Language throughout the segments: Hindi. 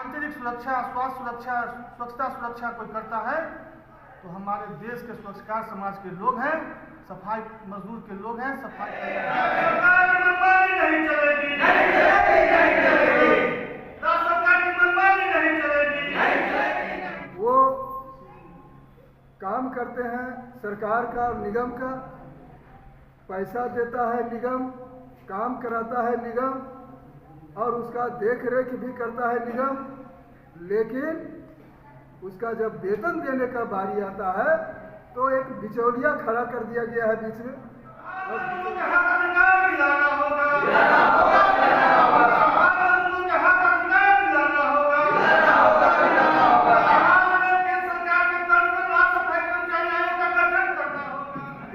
आंतरिक सुरक्षा, स्वास्थ्य सुरक्षा, स्वच्छता सुरक्षा कोई करता है तो हमारे देश के स्वच्छकार समाज के लोग हैं, सफाई मजदूर के लोग हैं, सफाई सरकार की मनमानी नहीं चलेगी, नहीं चलेगी, सरकार की मनमानी नहीं चलेगी। वो काम करते हैं सरकार का और निगम का, पैसा देता है निगम, काम कराता है निगम और उसका देख रेख भी करता है निगम, लेकिन उसका जब वेतन देने का बारी आता है तो एक बिचौलिया खड़ा कर दिया गया है बीच में।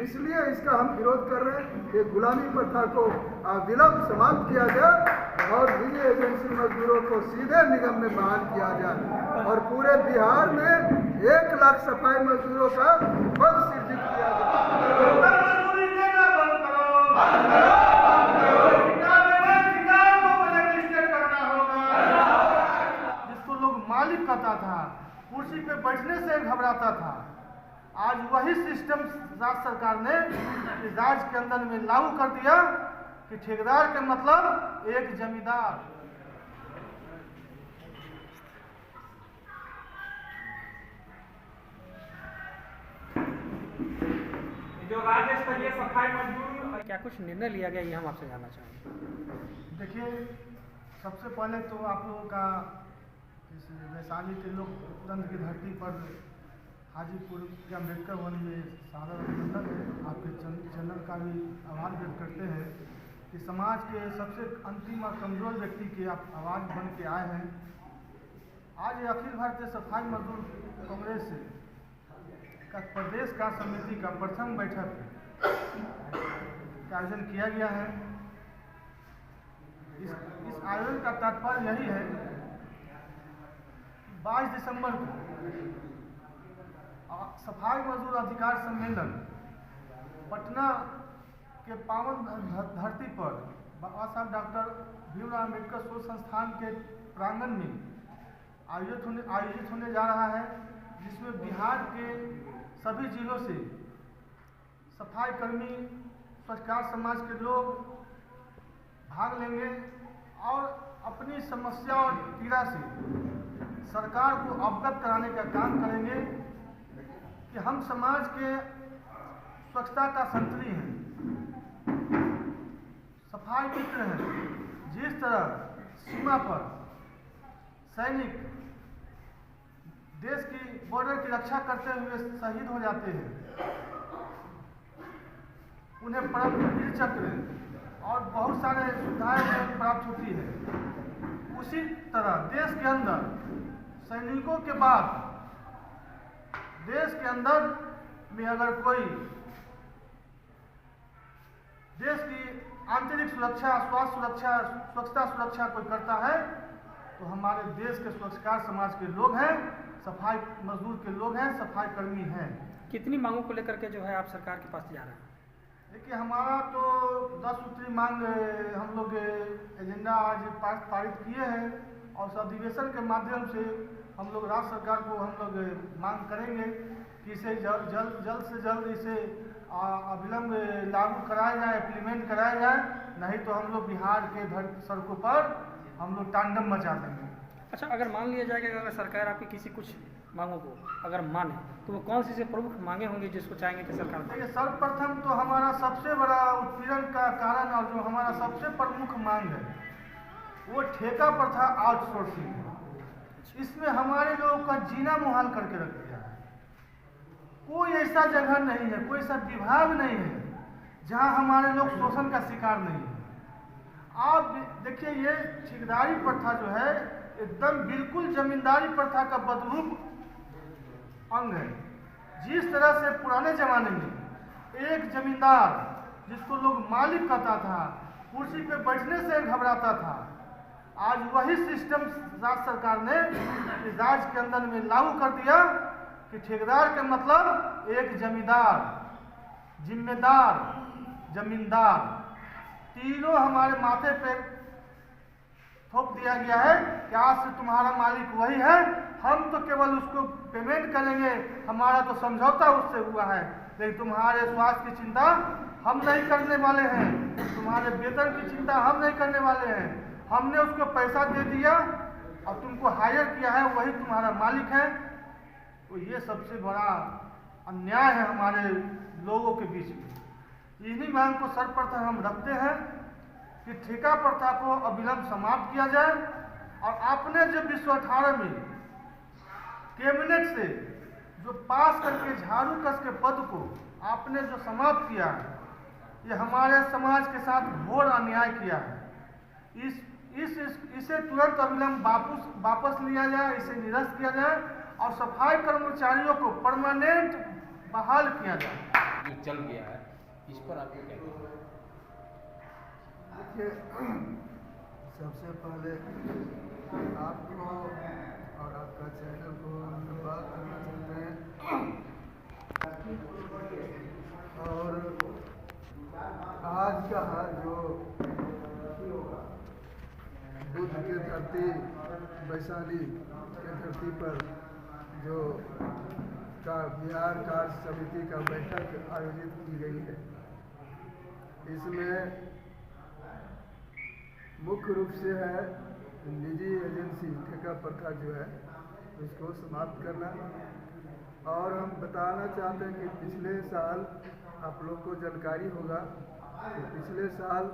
इसलिए इसका हम विरोध कर रहे हैं कि गुलामी प्रथा को विलंब समाप्त किया जाए और निजी एजेंसी मजदूरों को सीधे निगम में बहाल किया जाए और पूरे बिहार में 1 लाख सफाई मजदूरों का पद सृजित किया जाए। जिसको लोग मालिक कहता था, कुर्सी पे बैठने से घबराता था, आज वही सिस्टम राज्य सरकार ने राज्य के अंदर में लागू कर दिया कि ठेकेदार का मतलब एक जमींदार। जो राज्य स्तरीय सफाई मजदूर क्या कुछ निर्णय लिया गया, ये हम आपसे जानना चाहेंगे। देखिए, सबसे पहले तो आप लोगों का इस वैशाली के लोकतंत्र की धरती पर हाजीपुर के अम्बेडकर वन में सारा अभिनंदन है। आपके चैनल का भी आभार व्यक्त करते हैं कि समाज के सबसे अंतिम और कमजोर व्यक्ति की आप आवाज़ बन के आए हैं। आज अखिल भारतीय सफाई मजदूर कांग्रेस का प्रदेश कार्य समिति का प्रथम बैठक का आयोजन किया गया है। इस आयोजन का तात्पर्य यही है कि 22 दिसंबर को सफाई मजदूर अधिकार सम्मेलन पटना के पावन धरती पर बाबा साहब डॉक्टर भीमराव अम्बेडकर शोध संस्थान के प्रांगण में आयोजित होने जा रहा है, जिसमें बिहार के सभी जिलों से सफाई कर्मी, स्वच्छकार समाज के लोग भाग लेंगे और अपनी समस्या और पीड़ा से सरकार को अवगत कराने का काम करेंगे कि हम समाज के स्वच्छता का संतरी हैं, सफाई मित्र हैं। जिस तरह सीमा पर सैनिक देश की बॉर्डर की रक्षा करते हुए शहीद हो जाते हैं, उन्हें परमवीर चक्र और बहुत सारे सुविधाएं प्राप्त होती है, उसी तरह देश के अंदर सैनिकों के बाद देश के अंदर में अगर कोई देश की आंतरिक सुरक्षा, स्वास्थ्य सुरक्षा, स्वच्छता सुरक्षा कोई करता है तो हमारे देश के स्वच्छकार समाज के लोग हैं, सफाई मजदूर के लोग हैं, सफाई कर्मी हैं। कितनी मांगों को लेकर के जो है आप सरकार के पास जा रहे हैं? देखिए, हमारा तो 10 सूत्री मांग हम लोग एजेंडा आज पारित किए हैं और अधिवेशन के माध्यम से हम लोग राज्य सरकार को हम लोग मांग करेंगे कि इसे जल्द से जल्द इसे अविलंब लागू कराया जाए, इम्प्लीमेंट कराया जाए, नहीं तो हम लोग बिहार के सड़कों पर हम लोग तांडव मचा देंगे। अच्छा, अगर मान लिया जाए कि अगर सरकार आपकी किसी कुछ मांगों को अगर माने तो वो कौन सी से प्रमुख मांगे होंगी जिसको चाहेंगे कि सरकार? देखिए, सर्वप्रथम तो हमारा सबसे बड़ा उत्पीड़न का कारण और जो हमारा सबसे प्रमुख मांग है वो ठेका प्रथा आउटसोर्सिंग है। इसमें हमारे लोगों का जीना मुहाल करके रख दिया है। कोई ऐसा जगह नहीं है, कोई ऐसा विभाग नहीं है जहां हमारे लोग शोषण का शिकार नहीं है। आप देखिए, ये ठेकेदारी प्रथा जो है एकदम बिल्कुल जमींदारी प्रथा का बदरूप अंग है। जिस तरह से पुराने जमाने में एक जमींदार जिसको लोग मालिक कहता था, कुर्सी पे बैठने से घबराता था, आज वही सिस्टम राज्य सरकार ने राज्य के अंदर में लागू कर दिया कि ठेकेदार का मतलब एक जमींदार, जिम्मेदार, जमींदार, तीनों हमारे माथे पे थोप दिया गया है कि आज से तुम्हारा मालिक वही है, हम तो केवल उसको पेमेंट करेंगे, हमारा तो समझौता उससे हुआ है, लेकिन तुम्हारे स्वास्थ्य की चिंता हम नहीं करने वाले हैं, तुम्हारे वेतन की चिंता हम नहीं करने वाले हैं। हमने उसको पैसा दे दिया और तुमको हायर किया है, वही तुम्हारा मालिक है। तो ये सबसे बड़ा अन्याय है हमारे लोगों के बीच में। इन्हीं मांग को सर्वप्रथम हम रखते हैं कि ठेका प्रथा को अविलंब समाप्त किया जाए और आपने जो 2018 में कैबिनेट से जो पास करके झाड़ू कस के पद को आपने जो समाप्त किया है, ये हमारे समाज के साथ घोर अन्याय किया है। इसे तुरंत अविलंब वापस लिया जाए, इसे निरस्त किया जाए और सफाई कर्मचारियों को परमानेंट बहाल किया जाए। जो चल गया है इस पर आपको क्या कहना है? देखिए, सबसे पहले आपको और आपका चैनल को हम बात करना चाहते हैं। और आज का जो बुद्ध की धरती वैशाली के धरती पर जो बिहार कार्य समिति का बैठक आयोजित की गई है, इसमें मुख्य रूप से है निजी एजेंसी ठेका प्रथा जो है उसको समाप्त करना। और हम बताना चाहते हैं कि पिछले साल आप लोग को जानकारी होगा कि पिछले साल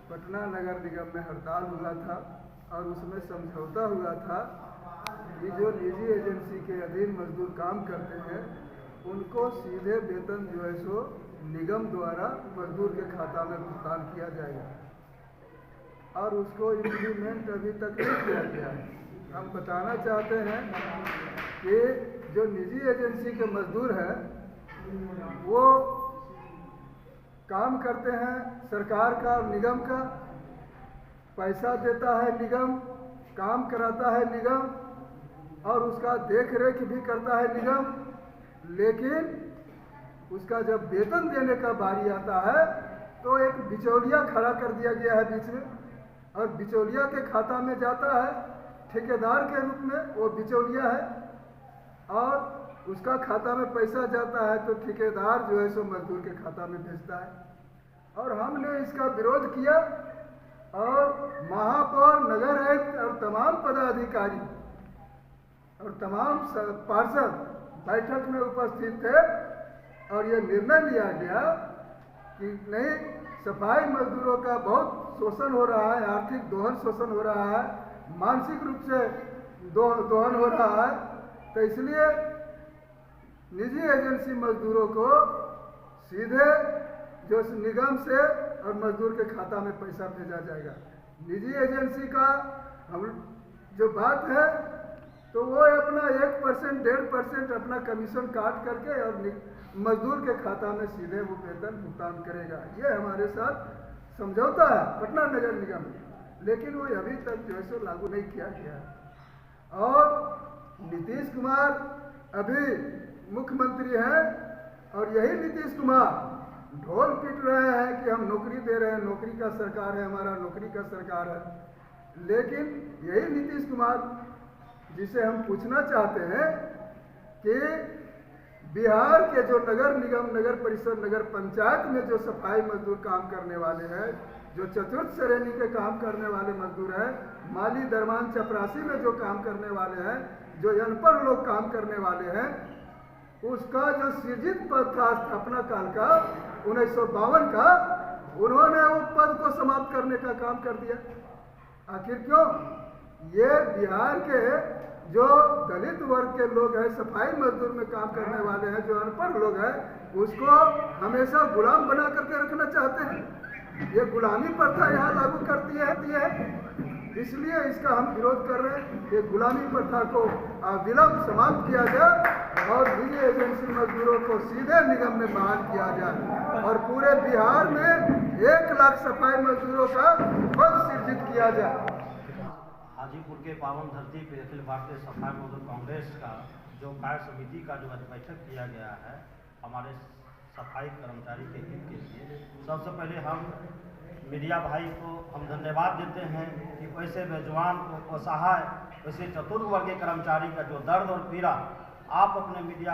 पटना नगर निगम में हड़ताल हुआ था और उसमें समझौता हुआ था कि जो निजी एजेंसी के अधीन मजदूर काम करते हैं उनको सीधे वेतन जो है सो निगम द्वारा मजदूर के खाता में भुगतान किया जाएगा, और उसको इम्प्लीमेंट अभी तक नहीं किया गया है। हम बताना चाहते हैं कि जो निजी एजेंसी के मजदूर हैं वो काम करते हैं सरकार का और निगम का, पैसा देता है निगम, काम कराता है निगम और उसका देख रेख भी करता है निगम, लेकिन उसका जब वेतन देने का बारी आता है तो एक बिचौलिया खड़ा कर दिया गया है बीच में, और बिचौलिया के खाता में जाता है ठेकेदार के रूप में, वो बिचौलिया है और उसका खाता में पैसा जाता है तो ठेकेदार जो है सो मजदूर के खाता में भेजता है। और हमने इसका विरोध किया और महापौर, नगर आयुक्त और तमाम पदाधिकारी और तमाम पार्षद बैठक में उपस्थित थे और ये निर्णय लिया गया कि नहीं, सफाई मजदूरों का बहुत शोषण हो रहा है, आर्थिक दोहन शोषण हो रहा है, मानसिक रूप से दोहन हो रहा है, तो इसलिए निजी एजेंसी मजदूरों को सीधे जो निगम से और मजदूर के खाता में पैसा भेजा जाएगा। निजी एजेंसी का हम जो बात है तो वो अपना 1%, 1.5% अपना कमीशन काट करके और मजदूर के खाता में सीधे वो वेतन भुगतान करेगा। ये हमारे साथ समझौता है पटना नगर निगम में, लेकिन वो अभी तक जो है सो लागू नहीं किया गया है। और नीतीश कुमार अभी मुख्यमंत्री हैं और यही नीतीश कुमार ढोल पीट रहे हैं कि हम नौकरी दे रहे हैं, नौकरी का सरकार है, हमारा नौकरी का सरकार है, लेकिन यही नीतीश कुमार जिसे हम पूछना चाहते हैं कि बिहार के जो नगर निगम, नगर परिषद, नगर पंचायत में जो सफाई मजदूर काम करने वाले हैं, जो चतुर्थ श्रेणी के काम करने वाले मजदूर हैं, माली, दरमान, चपरासी में जो काम करने वाले हैं, जो अनपढ़ लोग काम करने वाले हैं, उसका जो सृजित पद था स्थापना काल का 1952 का, उन्होंने उस पद को समाप्त करने का काम कर दिया। आखिर क्यों? ये बिहार के जो दलित वर्ग के लोग हैं, सफाई मजदूर में काम करने वाले हैं, जो अनपढ़ लोग हैं, उसको हमेशा गुलाम बना करके रखना चाहते हैं। ये गुलामी प्रथा यहाँ लागू करती है, इसलिए इसका हम विरोध कर रहे हैं कि गुलामी प्रथा को विलंब समाप्त किया जाए और निजी एजेंसी मजदूरों को सीधे निगम में बहाल किया जाए और पूरे बिहार में 1 लाख सफाई मजदूरों का पद सृजित किया जाए। हाजीपुर के पावन धरती पर अखिल भारतीय सफाई मजदूर कांग्रेस का जो कार्य समिति का जो बैठक किया गया है हमारे सफाई कर्मचारी के हित के लिए, सबसे पहले हम मीडिया भाई को हम धन्यवाद देते हैं कि वैसे बेजुबान असहाय वैसे चतुर्वर्गीय कर्मचारी का जो दर्द और पीड़ा आप अपने मीडिया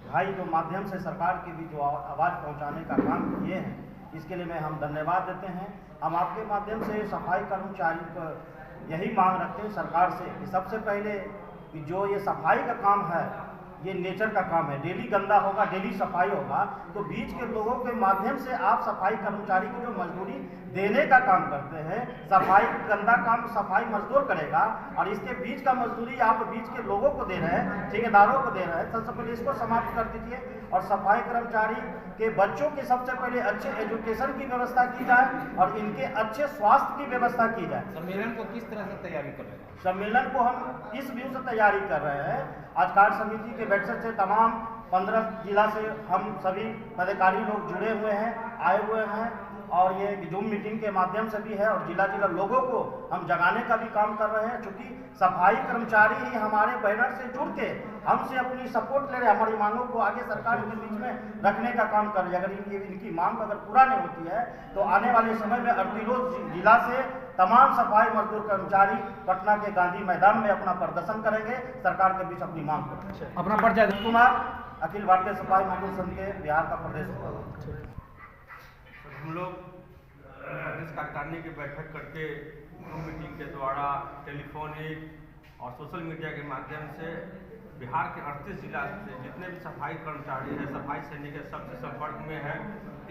भाई के माध्यम से सरकार के भी जो आवाज़ पहुंचाने का काम किए हैं, इसके लिए मैं हम धन्यवाद देते हैं। हम आपके माध्यम से सफाई कर्मचारी को यही मांग रखते हैं सरकार से कि सबसे पहले कि जो ये सफाई का काम है, ये नेचर का काम है, डेली गंदा होगा, डेली सफाई होगा, तो बीच के लोगों के माध्यम से आप सफाई कर्मचारी को जो मजदूरी देने का काम करते हैं, सफाई गंदा काम सफाई मजदूर करेगा और इसके बीच का मजदूरी आप बीच के लोगों को दे रहे हैं, ठेकेदारों को दे रहे हैं। सबसे पहले इसको समाप्त कर दीजिए और सफाई कर्मचारी के बच्चों की सबसे पहले अच्छे एजुकेशन की व्यवस्था की जाए और इनके अच्छे स्वास्थ्य की व्यवस्था की जाए। सम्मेलन को किस तरह से तैयारी कर रहे हैं? सम्मेलन को हम इस व्यू से तैयारी कर रहे हैं, आज कार्य समिति के बैठक से तमाम 15 जिला से हम सभी पदाधिकारी लोग जुड़े हुए हैं, आए हुए हैं और ये जूम मीटिंग के माध्यम से भी है और जिला लोगों को हम जगाने का भी काम कर रहे हैं। चूँकि सफाई कर्मचारी ही हमारे बैनर से जुड़ के हमसे अपनी सपोर्ट ले रहे हैं, हमारी मांगों को आगे सरकार के बीच में रखने का काम कर रहे हैं। अगर इनकी मांग अगर पूरा नहीं होती है तो आने वाले समय में अड़तीरोज जिला से तमाम सफाई मजदूर कर्मचारी पटना के गांधी मैदान में अपना प्रदर्शन करेंगे, सरकार के बीच अपनी मांग करेंगे। अपना परिचय कुमार, अखिल भारतीय सफाई मजदूर संघ के बिहार का प्रदेश। हम लोग प्रदेश कार्यकारिणी की बैठक करके जूम मीटिंग के द्वारा टेलीफोनिक और सोशल मीडिया के माध्यम से बिहार के 38 जिला से जितने भी सफाई कर्मचारी हैं, सफाई सैनिक है, सबसे संपर्क में है।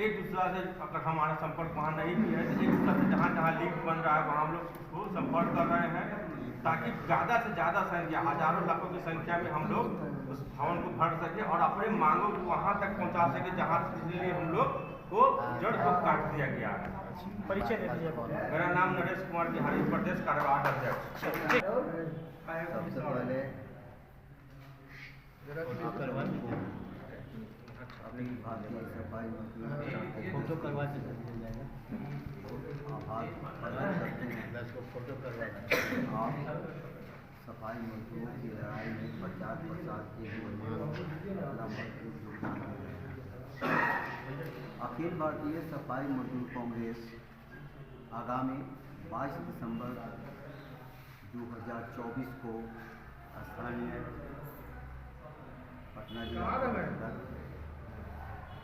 एक दूसरा से अगर हमारा संपर्क वहाँ नहीं भी है तो एक दूसरा से जहाँ जहाँ लिंक बन रहा है वहाँ हम लोग उसको संपर्क कर रहे हैं ताकि ज़्यादा से ज़्यादा संख्या, हजारों लाखों की संख्या में हम लोग उस भवन को भर सकें और अपने मांगों को वहाँ तक पहुँचा सकें जहाँ इसलिए हम लोग को जड़ को काट दिया गया है। परिचय दे दीजिए। मेरा नाम नरेश कुमार बिहारी, प्रदेश कार्यवाहक अध्यक्ष। सबसे पहले अपनी भारतीय सफाई फोटो करवा आभार करते हैं फोटो करवा आप सफाई मजदूरों की लड़ाई में प्रचार प्रसार के लिए अपना मजबूत योगदान दे रहे हैं। अखिल भारतीय सफाई मजदूर कांग्रेस आगामी 22 दिसंबर 2024 को स्थानीय पटना जिला के अंतर्गत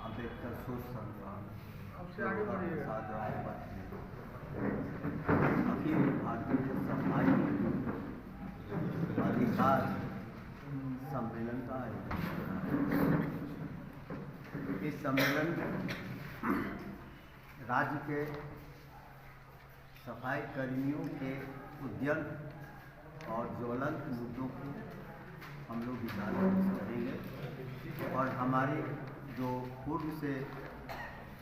अम्बेडकर सोच संस्थान प्रसाद राय अखिल भारतीय सफाई अधिकार सम्मेलन का आयोजन। इस सम्मेलन में राज्य के सफाई कर्मियों के उद्यम और ज्वलंत मुद्दों को हम लोग विचार करेंगे और हमारी जो पूर्व से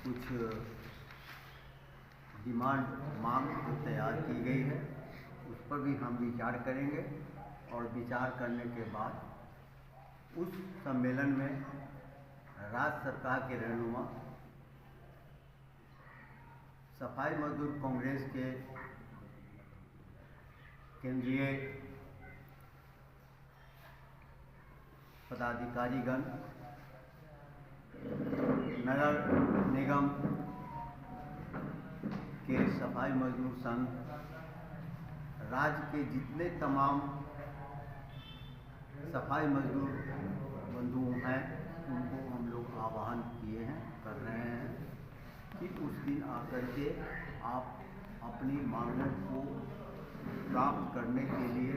कुछ डिमांड मांग जो तैयार की गई है उस पर भी हम विचार करेंगे और विचार करने के बाद उस सम्मेलन में राज्य सरकार के रहनुमा सफाई मजदूर कांग्रेस के केंद्रीय पदाधिकारीगण, नगर निगम के सफाई मजदूर संघ, राज्य के जितने तमाम सफाई मजदूर बंधु हैं उनको हम लोग आह्वान किए हैं, कर रहे हैं कि उस दिन आकर के आप अपनी मांगों को प्राप्त करने के लिए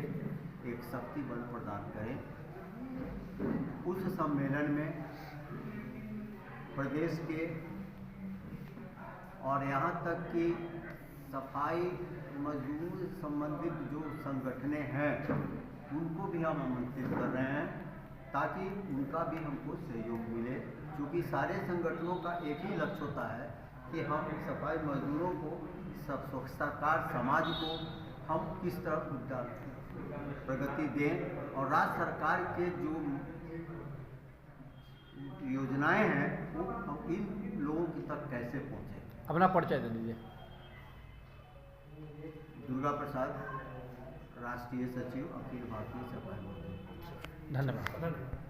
एक शक्ति बल प्रदान करें। उस सम्मेलन में प्रदेश के और यहाँ तक कि सफाई मजदूर संबंधित जो संगठनें हैं उनको भी हम आमंत्रित कर रहे हैं ताकि उनका भी हमको सहयोग मिले, क्योंकि सारे संगठनों का एक ही लक्ष्य होता है कि हम सफाई मजदूरों को स्वच्छताकार समाज को हम किस तरह प्रगति दें और राज्य सरकार के जो योजनाएं हैं वो हम इन लोगों की तक कैसे पहुँचे। अपना परिचय दे दीजिए। दुर्गा प्रसाद, राष्ट्रीय सचिव, अखिल भारतीय सफाई मजदूर। धन्यवाद।